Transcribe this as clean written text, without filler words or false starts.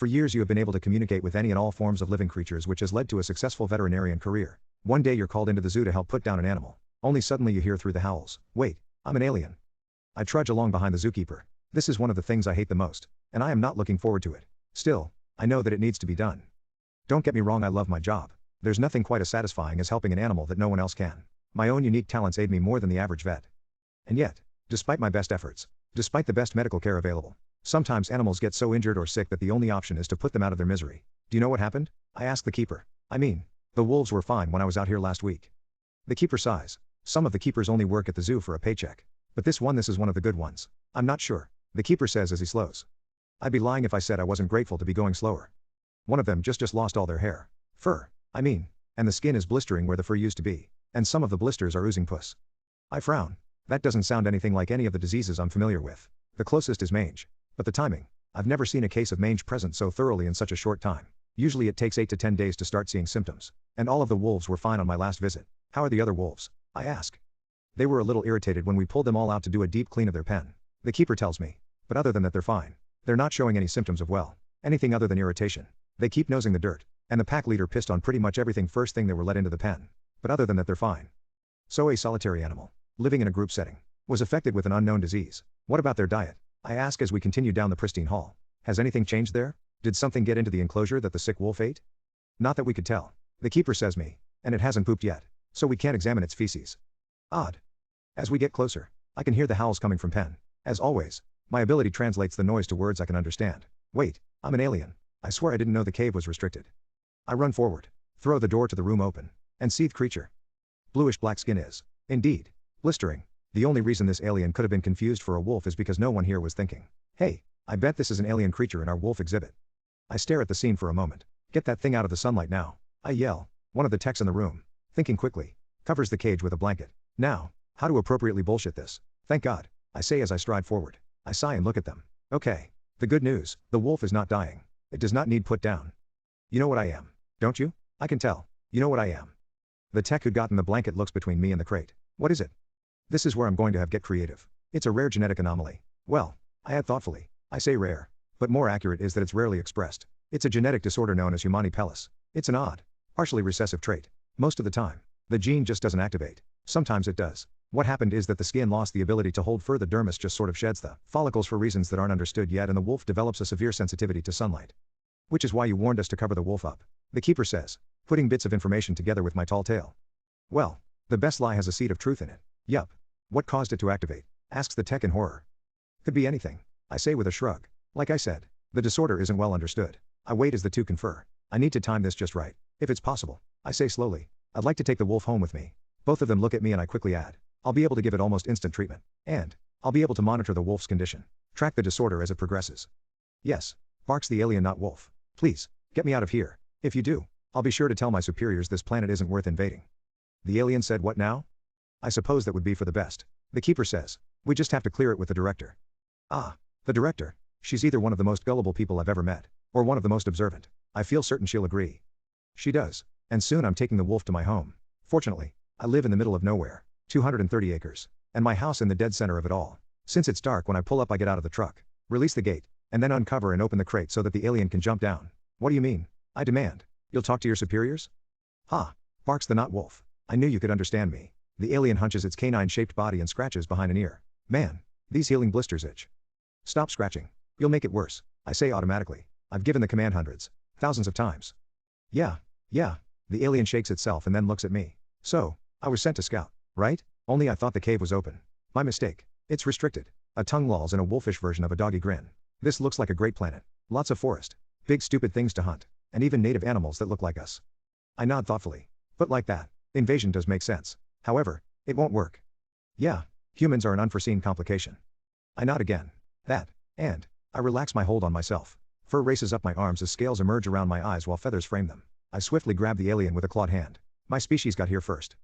For years you have been able to communicate with any and all forms of living creatures, which has led to a successful veterinarian career. One day you're called into the zoo to help put down an animal. Only suddenly you hear through the howls, "Wait, I'm an alien." I trudge along behind the zookeeper. This is one of the things I hate the most, and I am not looking forward to it. Still, I know that it needs to be done. Don't get me wrong, I love my job. There's nothing quite as satisfying as helping an animal that no one else can. My own unique talents aid me more than the average vet. And yet, despite my best efforts, despite the best medical care available, sometimes animals get so injured or sick that the only option is to put them out of their misery. Do you know what happened? I asked the keeper. The wolves were fine when I was out here last week. The keeper sighs. Some of the keepers only work at the zoo for a paycheck. But this is one of the good ones. I'm not sure, the keeper says as he slows. I'd be lying if I said I wasn't grateful to be going slower. One of them just lost all their hair. Fur, and the skin is blistering where the fur used to be. And some of the blisters are oozing pus. I frown. That doesn't sound anything like any of the diseases I'm familiar with. The closest is mange. But the timing. I've never seen a case of mange present so thoroughly in such a short time. Usually it takes 8 to 10 days to start seeing symptoms. And all of the wolves were fine on my last visit. How are the other wolves? I ask. They were a little irritated when we pulled them all out to do a deep clean of their pen. The keeper tells me. But other than that, they're fine. They're not showing any symptoms of, anything other than irritation. They keep nosing the dirt. And the pack leader pissed on pretty much everything first thing they were let into the pen. But other than that, they're fine. So a solitary animal, living in a group setting, was affected with an unknown disease. What about their diet? I ask as we continue down the pristine hall. Has anything changed there? Did something get into the enclosure that the sick wolf ate? Not that we could tell. The keeper says me. And it hasn't pooped yet. So we can't examine its feces. Odd. As we get closer, I can hear the howls coming from pen. As always, my ability translates the noise to words I can understand. Wait, I'm an alien. I swear I didn't know the cave was restricted. I run forward, throw the door to the room open, and see the creature. Bluish black skin is, indeed, blistering. The only reason this alien could have been confused for a wolf is because no one here was thinking, "Hey, I bet this is an alien creature in our wolf exhibit." I stare at the scene for a moment. "Get that thing out of the sunlight now," I yell. One of the techs in the room, thinking quickly, covers the cage with a blanket. Now, how to appropriately bullshit this? Thank God, I say as I stride forward. I sigh and look at them. Okay. The good news, the wolf is not dying. It does not need put down. You know what I am, don't you? I can tell. You know what I am. The tech who'd gotten the blanket looks between me and the crate. What is it? This is where I'm going to get creative. It's a rare genetic anomaly. Well, I add thoughtfully. I say rare. But more accurate is that it's rarely expressed. It's a genetic disorder known as Humani Pellis. It's an odd, partially recessive trait. Most of the time, the gene just doesn't activate. Sometimes it does. What happened is that the skin lost the ability to hold fur. The dermis just sort of sheds the follicles for reasons that aren't understood yet, and the wolf develops a severe sensitivity to sunlight. Which is why you warned us to cover the wolf up, the keeper says, putting bits of information together with my tall tale. Well, the best lie has a seed of truth in it. Yup. What caused it to activate? Asks the tech in horror. Could be anything, I say with a shrug. Like I said, the disorder isn't well understood. I wait as the two confer. I need to time this just right. If it's possible, I say slowly. I'd like to take the wolf home with me. Both of them look at me and I quickly add. I'll be able to give it almost instant treatment. And I'll be able to monitor the wolf's condition. Track the disorder as it progresses. Yes, barks the alien, not wolf. Please, get me out of here. If you do, I'll be sure to tell my superiors this planet isn't worth invading. The alien said, what now? I suppose that would be for the best. The keeper says. We just have to clear it with the director. Ah, the director. She's either one of the most gullible people I've ever met, or one of the most observant. I feel certain she'll agree. She does. And soon I'm taking the wolf to my home. Fortunately, I live in the middle of nowhere. 230 acres. And my house in the dead center of it all. Since it's dark when I pull up, I get out of the truck, release the gate, and then uncover and open the crate so that the alien can jump down. What do you mean? I demand. You'll talk to your superiors? Ha! Barks the not wolf. I knew you could understand me. The alien hunches its canine-shaped body and scratches behind an ear. Man, these healing blisters itch. Stop scratching. You'll make it worse, I say automatically. I've given the command hundreds, thousands of times. Yeah. The alien shakes itself and then looks at me. So, I was sent to scout, right? Only I thought the cave was open. My mistake. It's restricted. A tongue lolls in a wolfish version of a doggy grin. This looks like a great planet. Lots of forest. Big stupid things to hunt. And even native animals that look like us. I nod thoughtfully. But like that, invasion does make sense. However, it won't work. Yeah, humans are an unforeseen complication. I nod again. And I relax my hold on myself. Fur races up my arms as scales emerge around my eyes while feathers frame them. I swiftly grab the alien with a clawed hand. My species got here first.